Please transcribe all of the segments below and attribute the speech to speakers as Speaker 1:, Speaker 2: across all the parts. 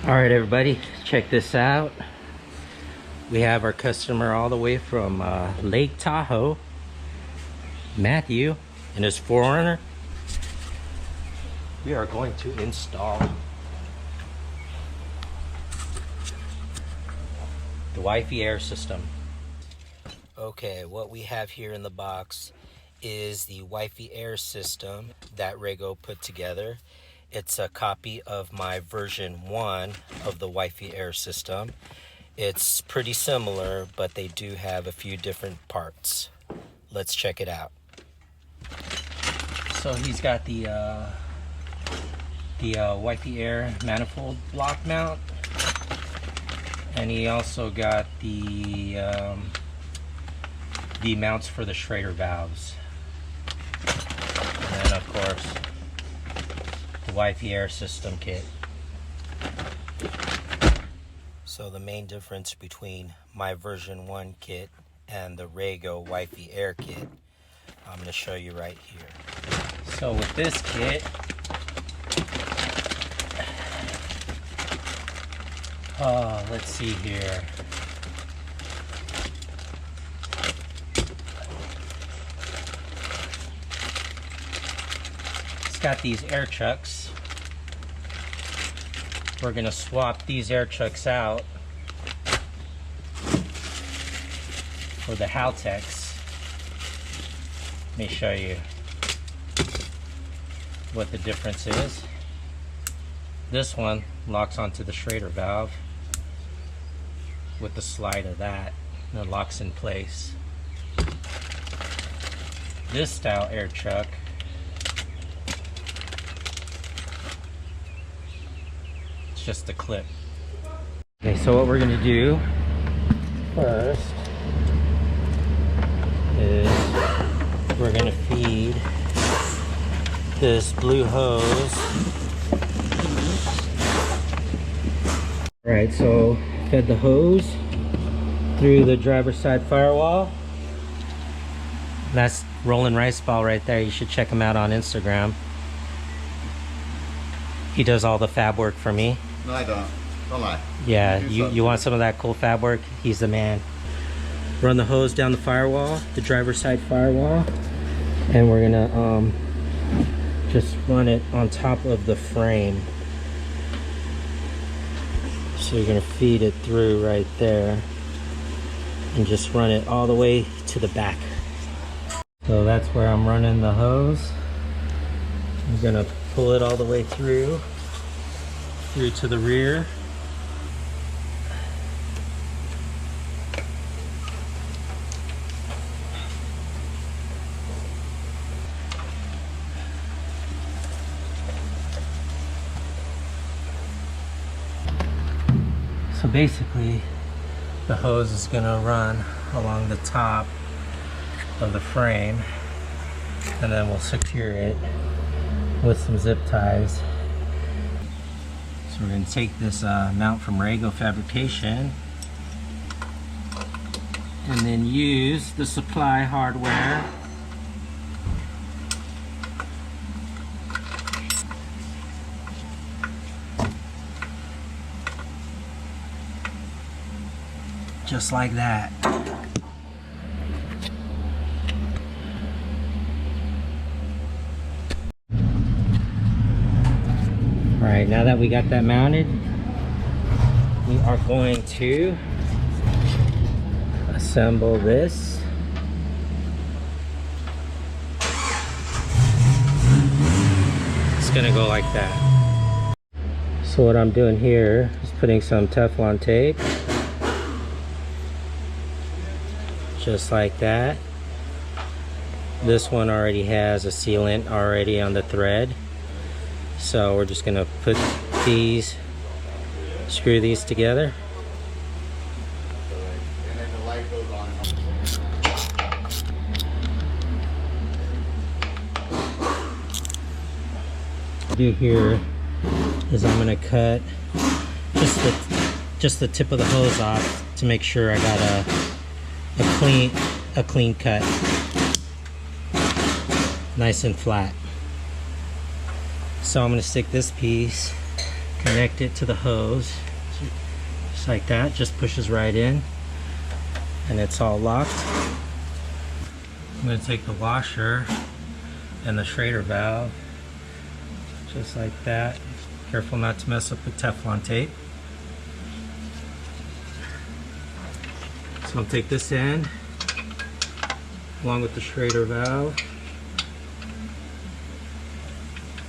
Speaker 1: All right, everybody, check this out. We have our customer all the way from Lake Tahoe, Matthew, and his 4Runner. We are going to install the Wifey air system. Okay, what we have here in the box is the Wifey air system that Rago put together. It's a copy of my version 1 of the Wifey air system. It's pretty similar, but they do have a few different parts. Let's check it out. So he's got the Wifey air manifold block mount, and he also got the mounts for the Schrader valves, and then of course the Wifey air system kit. So the main difference between my version 1 kit and the Rago Wifey air kit, I'm going to show you right here. So with this kit, let's see here. It's got these air chucks. We're going to swap these air chucks out for the Haltex. Let me show you what the difference is. This one locks onto the Schrader valve with the slide of that, and it locks in place. This style air chuck just a clip. Okay, so what we're going to do first is we're going to feed this blue hose. Alright, so fed the hose through the driver's side firewall. That's Rolling Rice Ball right there. You should check him out on Instagram. He does all the fab work for me.
Speaker 2: No, I don't. Don't lie.
Speaker 1: Yeah, you want some of that cool fab work? He's the man. Run the hose down the firewall, the driver's side firewall, and we're gonna just run it on top of the frame. So you're gonna feed it through right there and just run it all the way to the back. So that's where I'm running the hose. I'm gonna pull it all the way through to the rear. So basically the hose is going to run along the top of the frame, and then we'll secure it with some zip ties. So we're going to take this mount from Rago Fabrication and then use the supply hardware just like that. Alright, now that we got that mounted, we are going to assemble this. It's gonna go like that. So what I'm doing here is putting some Teflon tape, just like that. This one already has a sealant already on the thread. So we're just gonna put these, screw these together.
Speaker 2: And then the light goes on.
Speaker 1: What I do here is I'm gonna cut just the tip of the hose off to make sure I got a clean cut, nice and flat. So I'm going to stick this piece connect it to the hose, just like that. Just pushes right in, and it's all locked. I'm going to take the washer and the Schrader valve, just like that. Careful not to mess up the Teflon tape. So I'll take this end along with the Schrader valve,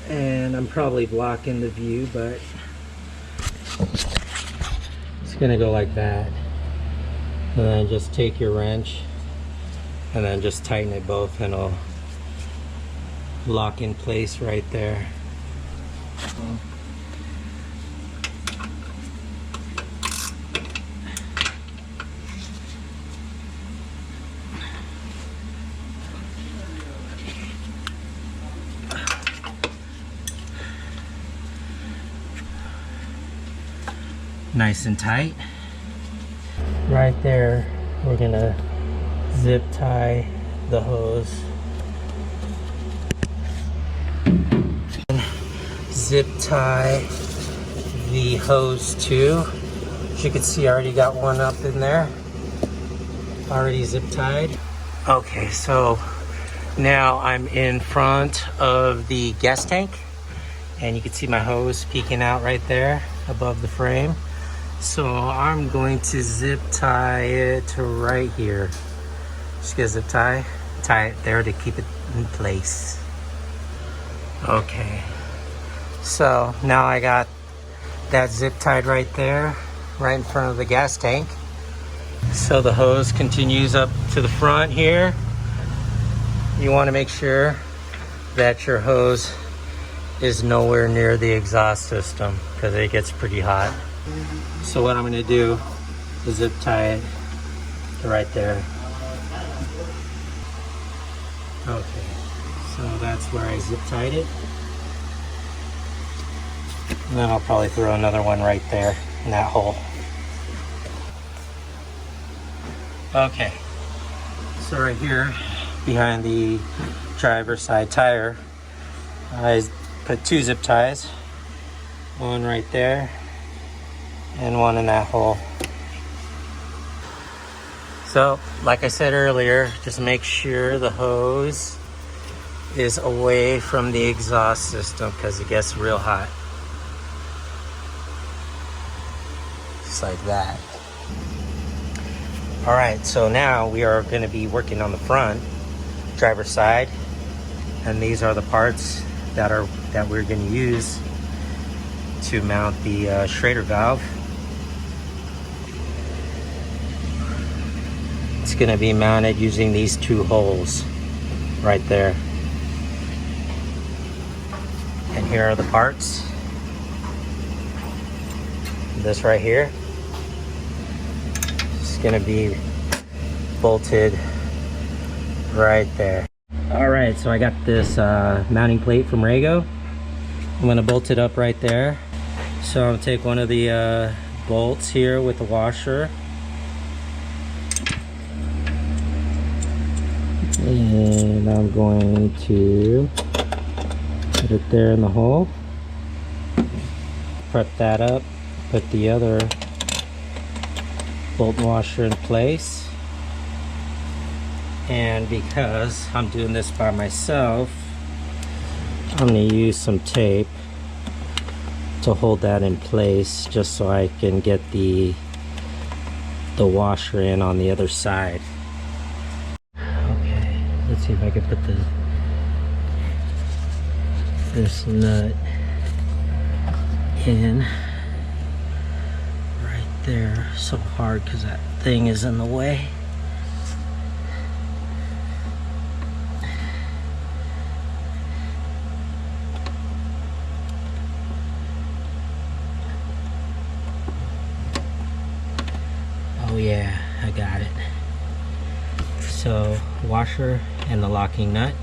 Speaker 1: and I'm probably blocking the view, but it's gonna go like that. And then just take your wrench and then just tighten it both, and it'll lock in place right there. Nice and tight. Right there, we're gonna zip tie the hose. Zip tie the hose too. As you can see, I already got one up in there, already zip tied. Okay, so now I'm in front of the gas tank, and you can see my hose peeking out right there above the frame. So I'm going to zip tie it to right here. Just get a zip tie it there to keep it in place. Okay, so now I got that zip tied right there, right in front of the gas tank. So the hose continues up to the front here. You want to make sure that your hose is nowhere near the exhaust system, because it gets pretty hot. So what I'm going to do is zip tie it to right there. Okay, so that's where I zip tied it. And then I'll probably throw another one right there in that hole. Okay, so right here behind the driver's side tire, I put two zip ties, one right there and one in that hole. So like I said earlier, just make sure the hose is away from the exhaust system, because it gets real hot. Just like that. All right, so now we are going to be working on the front driver's side, and these are the parts that we're going to use to mount the Schrader valve. It's going to be mounted using these two holes right there. And here are the parts. This right here is going to be bolted right there. All right, so I got this mounting plate from Rago. I'm going to bolt it up right there. So I'm going to take one of the bolts here with the washer, and I'm going to put it there in the hole, prep that up, put the other bolt and washer in place. And because I'm doing this by myself, I'm going to use some tape to hold that in place, just so I can get the washer in on the other side. Okay, let's see if I can put this nut in right there. So hard because that thing is in the way. Oh yeah, I got it. So washer and the locking nut,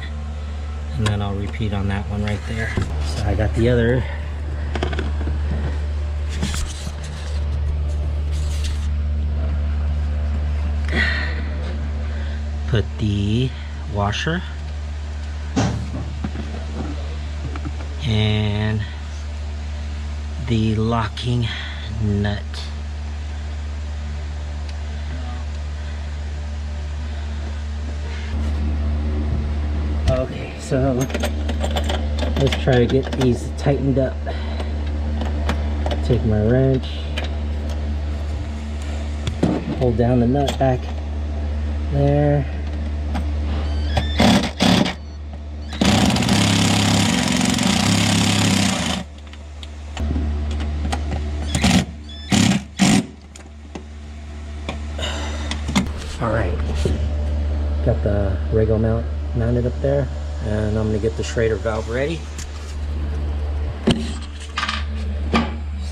Speaker 1: and then I'll repeat on that one right there. So I got the other put the washer and the locking nut. Okay, so let's try to get these tightened up. Take my wrench, hold down the nut back there. Alright, got the Rago mount mounted up there, and I'm going to get the Schrader valve ready.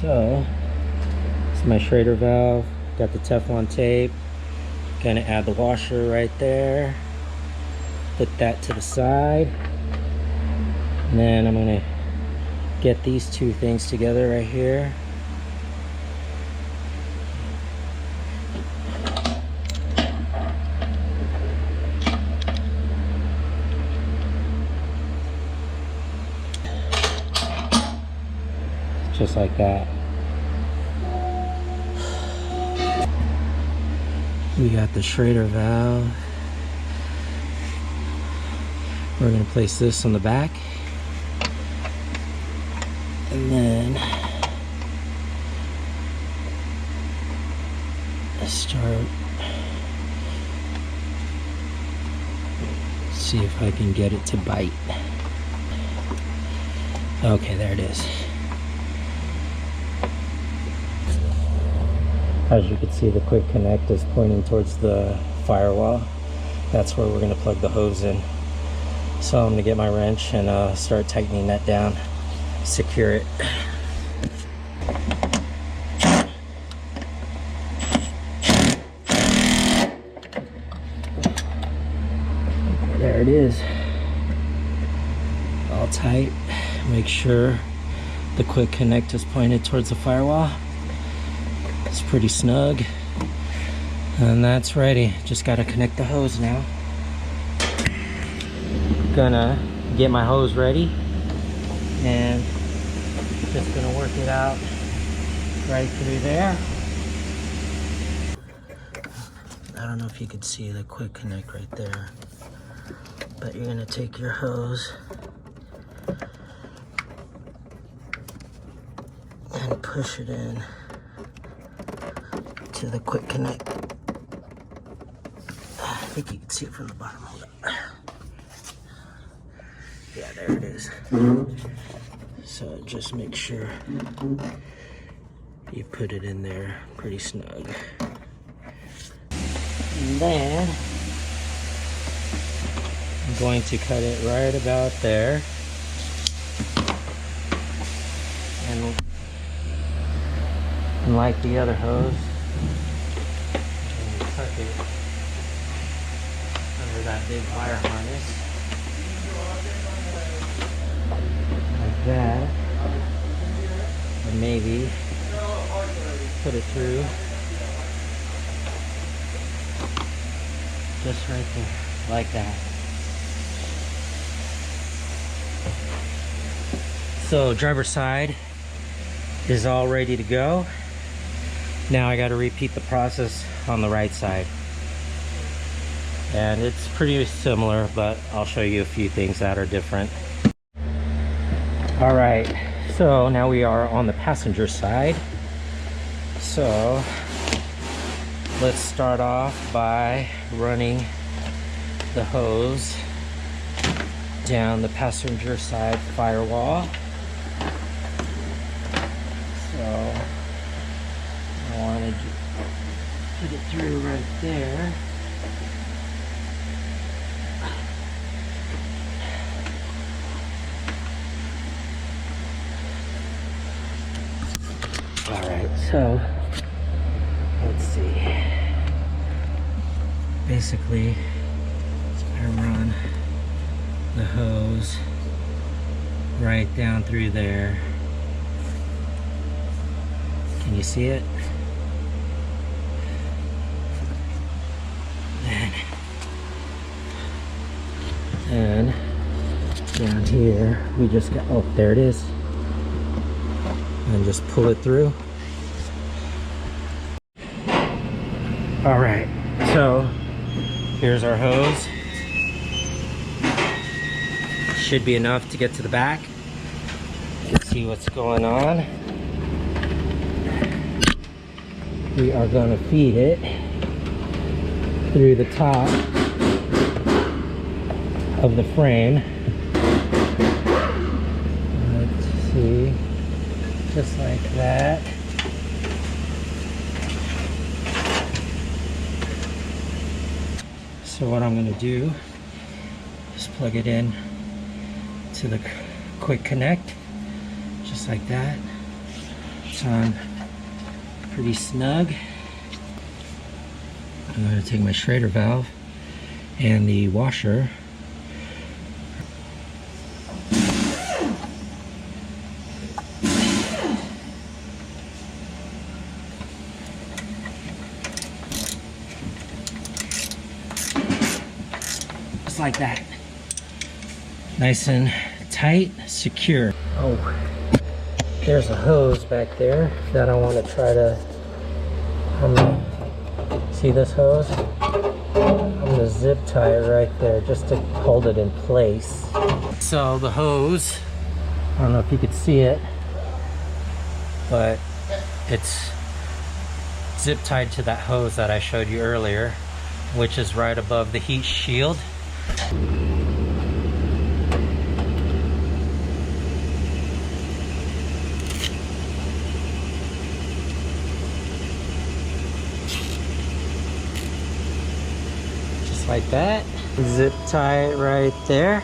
Speaker 1: So, it's my Schrader valve, got the Teflon tape, gonna add the washer right there, put that to the side, and then I'm gonna get these two things together right here. Just like that. We got the Schrader valve. We're going to place this on the back. And then start. See if I can get it to bite. Okay, there it is. As you can see, the quick connect is pointing towards the firewall. That's where we're going to plug the hose in. So I'm going to get my wrench and start tightening that down, secure it. There it is. All tight. Make sure the quick connect is pointed towards the firewall. It's pretty snug, and that's ready. Just got to connect the hose now. Gonna get my hose ready and just gonna work it out right through there. I don't know if you could see the quick connect right there, but you're gonna take your hose and push it in to the quick connect. I think you can see it from the bottom. Hold up. Yeah, there it is. So just make sure you put it in there pretty snug. And then I'm going to cut it right about there. And like the other hose, tuck it under that big wire harness like that, or maybe put it through just right there like that. So driver's side is all ready to go. Now I got to repeat the process on the right side, and it's pretty similar, but I'll show you a few things that are different. All right, so now we are on the passenger side. So let's start off by running the hose down the passenger side firewall. So I wanted to put it through right there. All right, so let's see. Basically, I run the hose right down through there. Can you see it? And down here, we just got, oh, there it is. and just pull it through. All right, so here's our hose. Should be enough to get to the back. Let's see what's going on. We are going to feed it through the top of the frame. Let's see, just like that. So what I'm going to do is plug it in to the quick connect, just like that. It's on pretty snug. I'm going to take my Schrader valve and the washer, just like that. Nice and tight, secure. Oh, there's a hose back there that I want to try to see this hose? I'm gonna zip tie it right there just to hold it in place. So the hose, I don't know if you could see it, but it's zip tied to that hose that I showed you earlier, which is right above the heat shield. Like that. Zip tie it right there.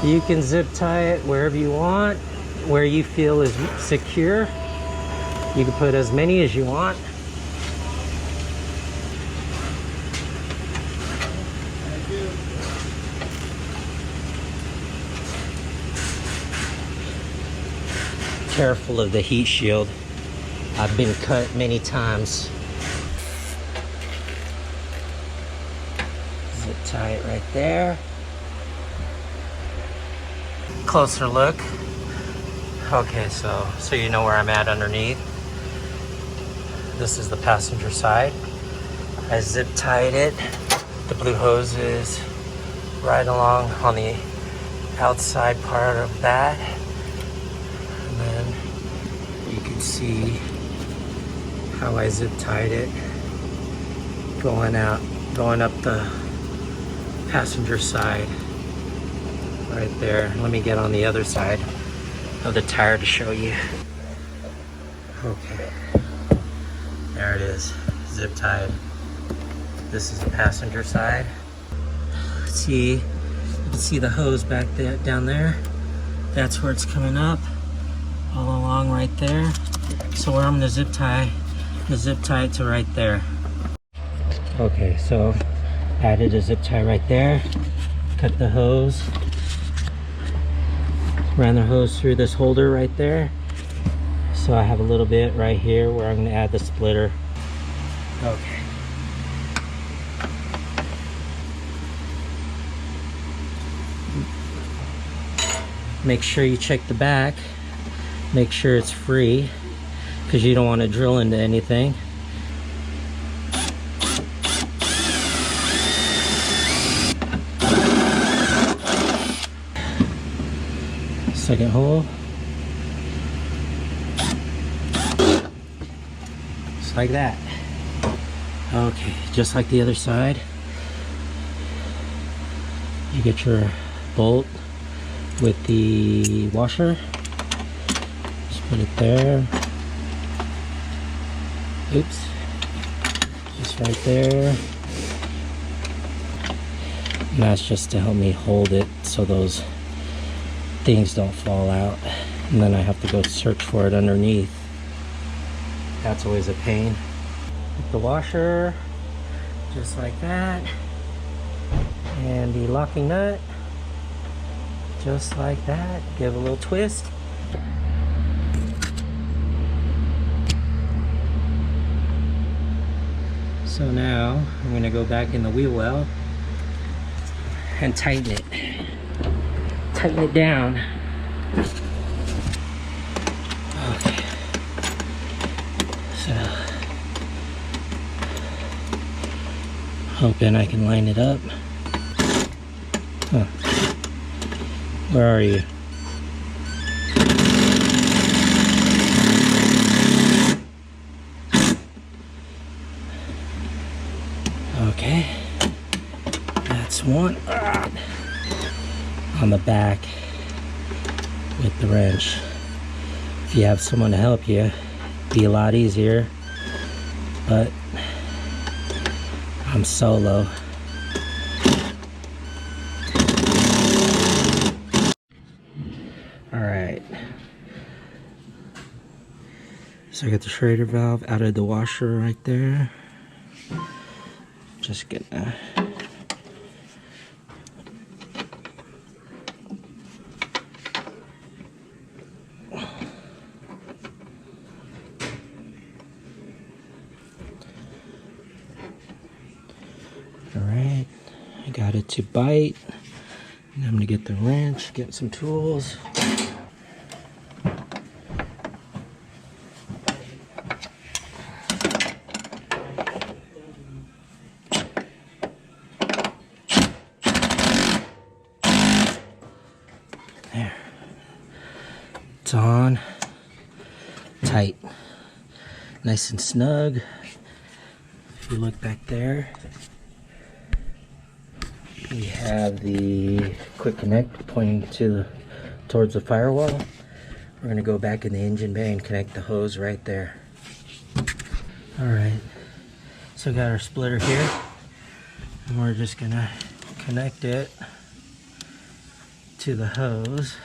Speaker 1: You can zip tie it wherever you want, where you feel is secure. You can put as many as you want. Careful of the heat shield. I've been cut many times. Zip tie it right there. Closer look. Okay, so you know where I'm at underneath. This is the passenger side. I zip tied it. The blue hose is right along on the outside part of that. And then you can see how I zip tied it going up the passenger side right there. Let me get on the other side of the tire to show you. Okay, there it is, zip tied. This is the passenger side. See, you can see the hose back there, down there. That's where it's coming up, all along right there. So where I'm gonna zip tie it to right there. Okay, so added a zip tie right there. Cut the hose. Ran the hose through this holder right there. So I have a little bit right here where I'm going to add the splitter. Okay. Make sure you check the back. Make sure it's free, because you don't want to drill into anything. Second hole. Just like that. Okay, just like the other side. You get your bolt with the washer. Just put it there. Oops. Just right there. And that's just to help me hold it so those things don't fall out. And then I have to go search for it underneath. That's always a pain. With the washer, just like that. And the locking nut, just like that. Give a little twist. So now I'm going to go back in the wheel well and tighten it. tighten it down. Okay. So, hoping I can line it up. Huh. Where are you? Okay. That's one. On the back with the wrench. If you have someone to help you, it'd be a lot easier. But I'm solo. Alright. So I got the Schrader valve out of the washer right there. Just gonna Alright, I got it to bite. And I'm gonna get the wrench, get some tools. There. It's on. Tight. Nice and snug. If you look back there, we have the quick connect pointing towards the firewall. We're gonna go back in the engine bay and connect the hose right there. Alright, so we got our splitter here, and we're just gonna connect it to the hose,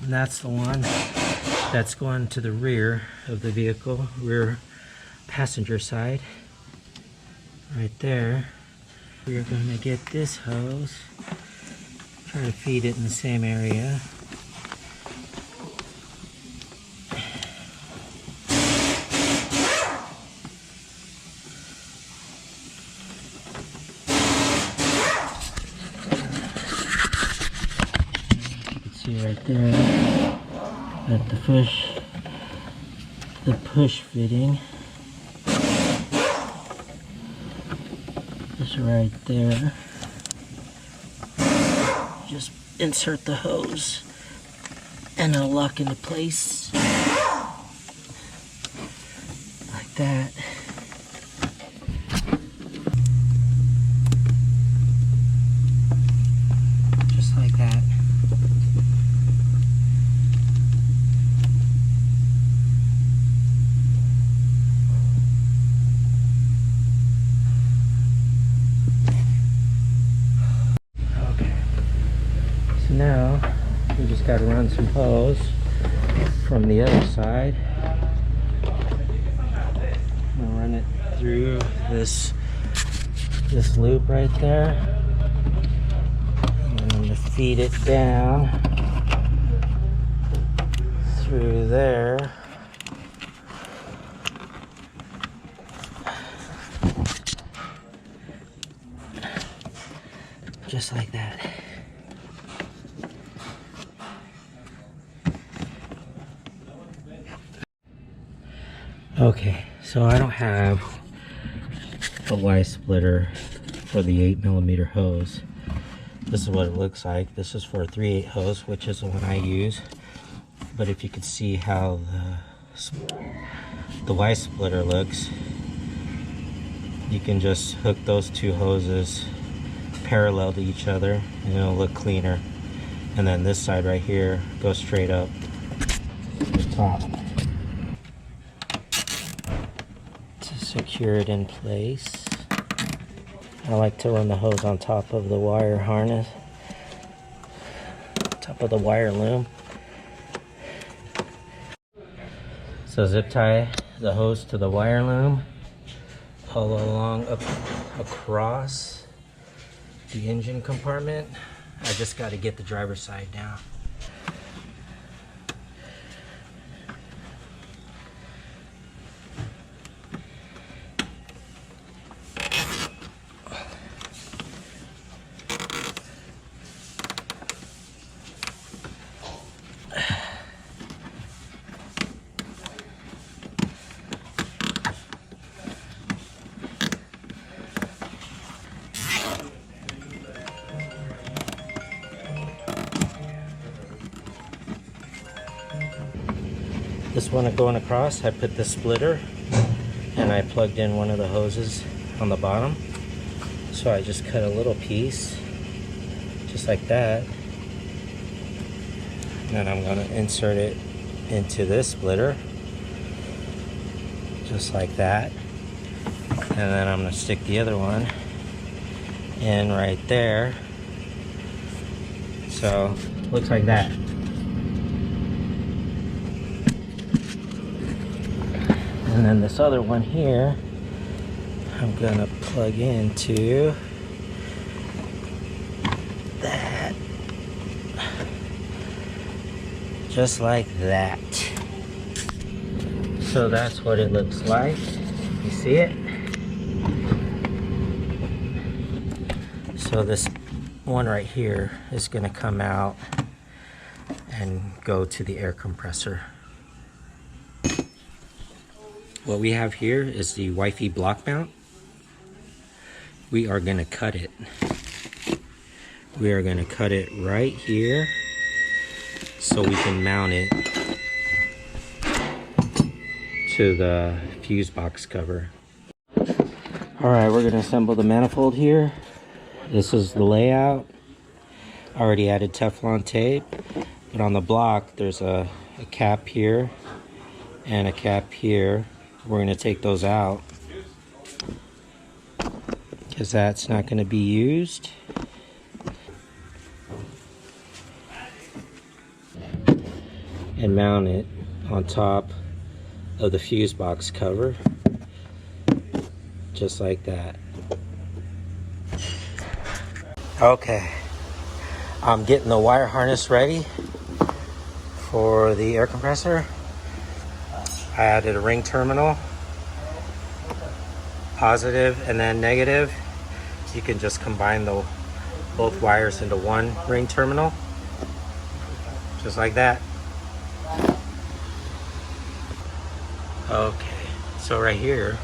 Speaker 1: and that's the one that's going to the rear of the vehicle, rear passenger side, right there. We're going to get this hose, try to feed it in the same area. You can see right there that the push fitting is right there. Just insert the hose and it'll lock into place like that. Just like that. Now we just got to run some hose from the other side. I'm gonna run it through this loop right there, and I'm gonna feed it down through there. Just like that. Okay, so I don't have a Y splitter for the 8mm hose. This is what it looks like. This is for a 3/8 hose, which is the one I use. But if you could see how the Y splitter looks, you can just hook those two hoses parallel to each other and it'll look cleaner. And then this side right here goes straight up to the top. Secure it in place. I like to run the hose on top of the wire harness, top of the wire loom. So zip tie the hose to the wire loom all along up across the engine compartment. I just got to get the driver's side down. this one going across, I put the splitter and I plugged in one of the hoses on the bottom. So I just cut a little piece, just like that. And then I'm going to insert it into this splitter, just like that. And then I'm going to stick the other one in right there. So looks like that. And then this other one here, I'm gonna plug into that, just like that. So that's what it looks like. You see it? So this one right here is gonna come out and go to the air compressor. What we have here is the Wifey block mount. We are going to cut it. We are going to cut it right here so we can mount it to the fuse box cover. Alright, we're going to assemble the manifold here. This is the layout. I already added Teflon tape, but on the block there's a cap here and a cap here. We're going to take those out because that's not going to be used. And mount it on top of the fuse box cover, just like that. Okay, I'm getting the wire harness ready for the air compressor. I added a ring terminal, positive and then negative. You can just combine both wires into one ring terminal, just like that. Okay, so right here,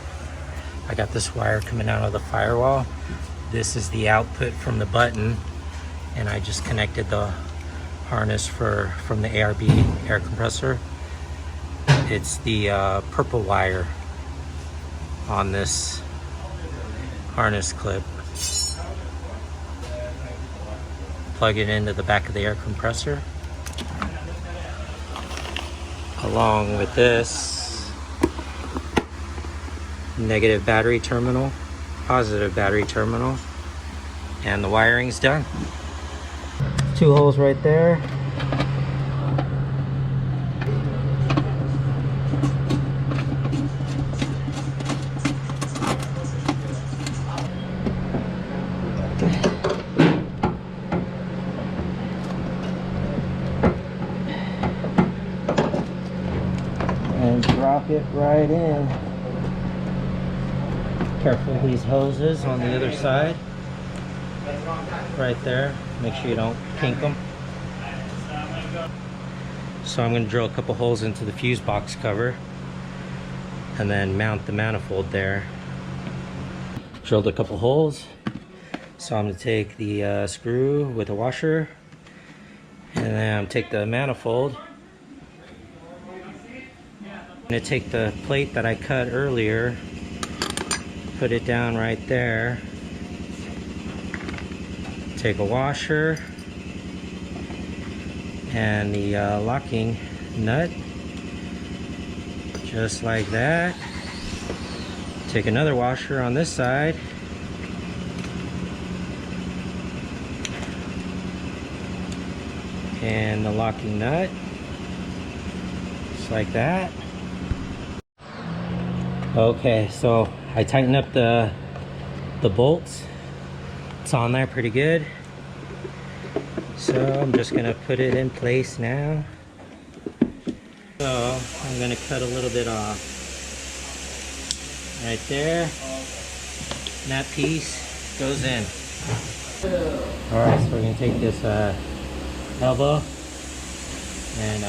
Speaker 1: I got this wire coming out of the firewall. This is the output from the button, and I just connected the harness from the ARB air compressor. It's the purple wire on this harness clip. Plug it into the back of the air compressor. Along with this negative battery terminal, positive battery terminal, and the wiring's done. 2 holes right there. And drop it right in. Careful of these hoses on the other side. Right there. Make sure you don't kink them. So I'm going to drill a couple holes into the fuse box cover and then mount the manifold there. Drilled a couple holes. So I'm going to take the screw with a washer and then take the manifold. I'm going to take the plate that I cut earlier, put it down right there, take a washer and the locking nut, just like that. Take another washer on this side, and the locking nut, just like that. Okay, so I tighten up the bolts. It's on there pretty good. So I'm just gonna put it in place now. So I'm gonna cut a little bit off right there. And that piece goes in. Alright, so we're gonna take this elbow and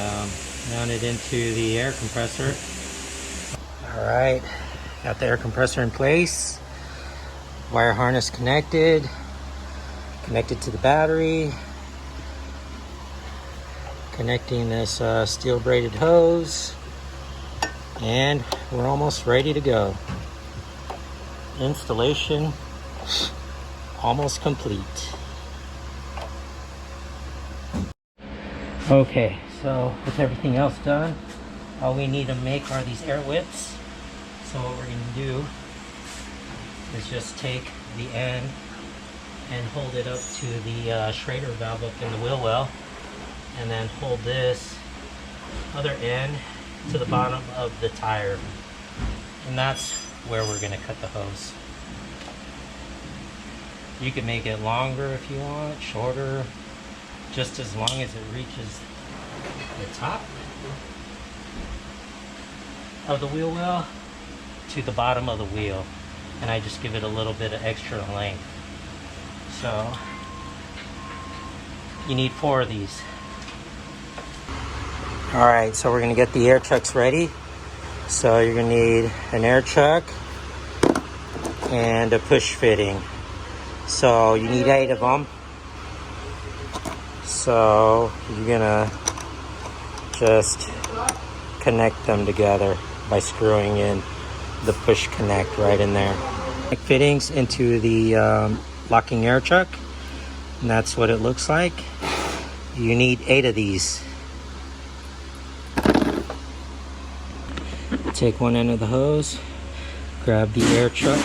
Speaker 1: mount it into the air compressor. Alright, got the air compressor in place. Wire harness connected to the battery. Connecting this steel braided hose And we're almost ready to go. Installation almost complete. Okay, so with everything else done, all we need to make are these air whips. So what we're going to do is just take the end and hold it up to the Schrader valve up in the wheel well, and then hold this other end to the bottom of the tire, and that's where we're going to cut the hose. You can make it longer if you want, shorter, just as long as it reaches the top of the wheel well to the bottom of the wheel, and I just give it a little bit of extra length. So you need 4 of these. Alright, so we're going to get the air chucks ready. So you're going to need an air chuck and a push fitting. So you need 8 of them. So you're going to just connect them together by screwing in the push connect right in there. Fittings into the locking air chuck, and that's what it looks like. You need 8 of these. Take one end of the hose, grab the air chuck,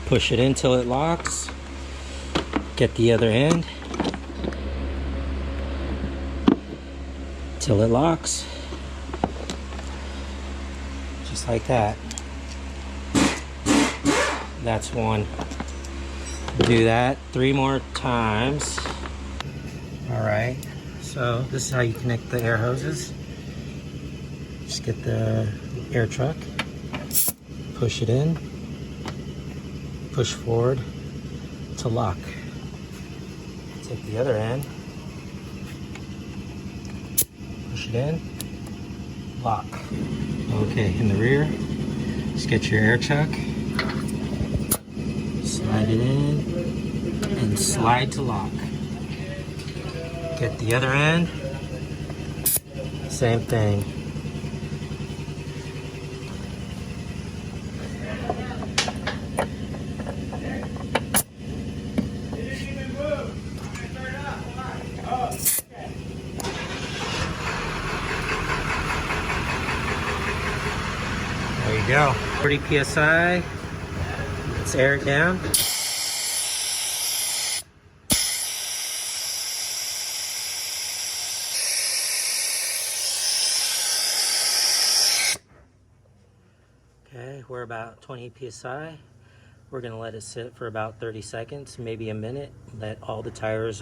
Speaker 1: push it in till it locks, get the other end till it locks, just like that. That's one. Do that 3 more times. Alright, so this is how you connect the air hoses. Just get the air truck, push it in, push forward to lock. Take the other end, push it in, lock. Okay, in the rear, just get your air chuck, slide it in, and slide to lock. Get the other end, same thing. There you go. 40 psi. Let's air it down. Okay, we're about 20 psi. We're gonna let it sit for about 30 seconds, maybe a minute. Let all the tires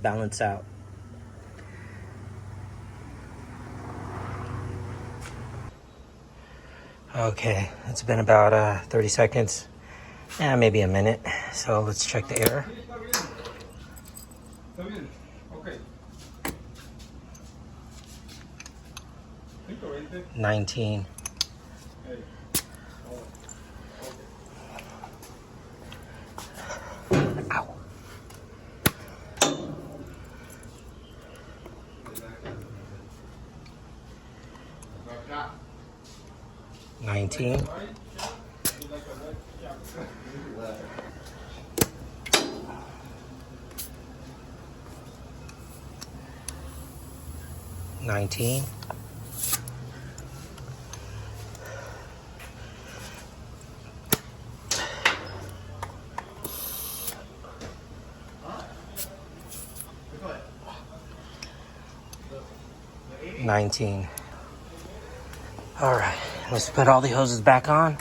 Speaker 1: balance out. Okay, it's been about 30 seconds, maybe a minute. So let's check the air. 19. Ow. 19. 19. 19. All right, let's put all the hoses back on.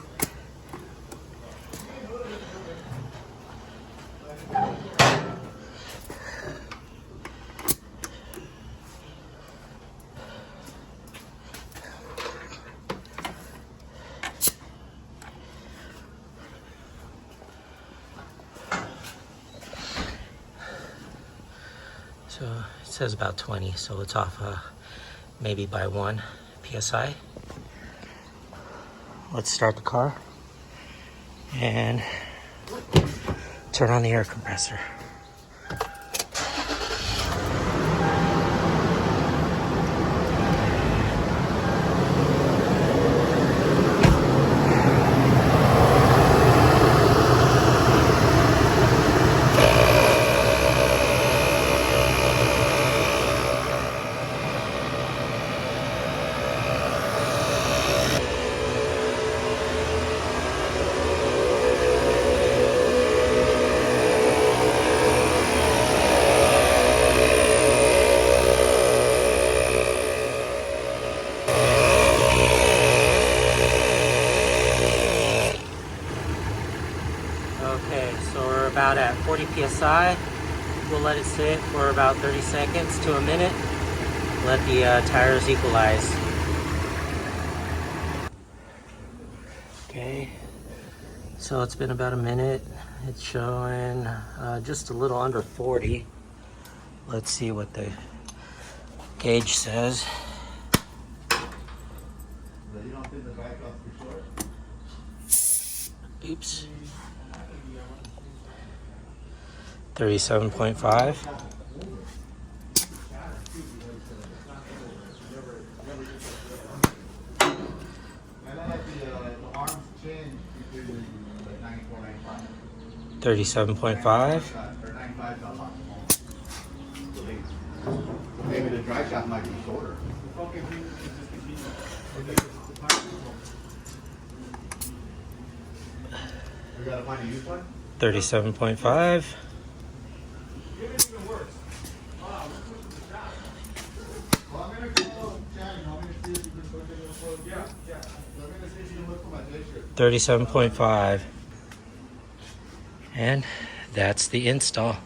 Speaker 1: So it says about 20, so it's off maybe by 1 psi. Let's start the car and turn on the air compressor. PSI. We'll let it sit for about 30 seconds to a minute. Let the tires equalize. Okay, so it's been about a minute. It's showing just a little under 40. Let's see what the gauge says. Oops. 37.5. $37.5.
Speaker 2: Maybe the dry shot might be shorter. We gotta find a used one?
Speaker 1: 37.5.
Speaker 2: Well, I'm gonna call Shannon. I'm gonna see if you can put it in the phone. Yeah. I'm gonna see if you can look for my day shirt.
Speaker 1: 37.5. And that's the install.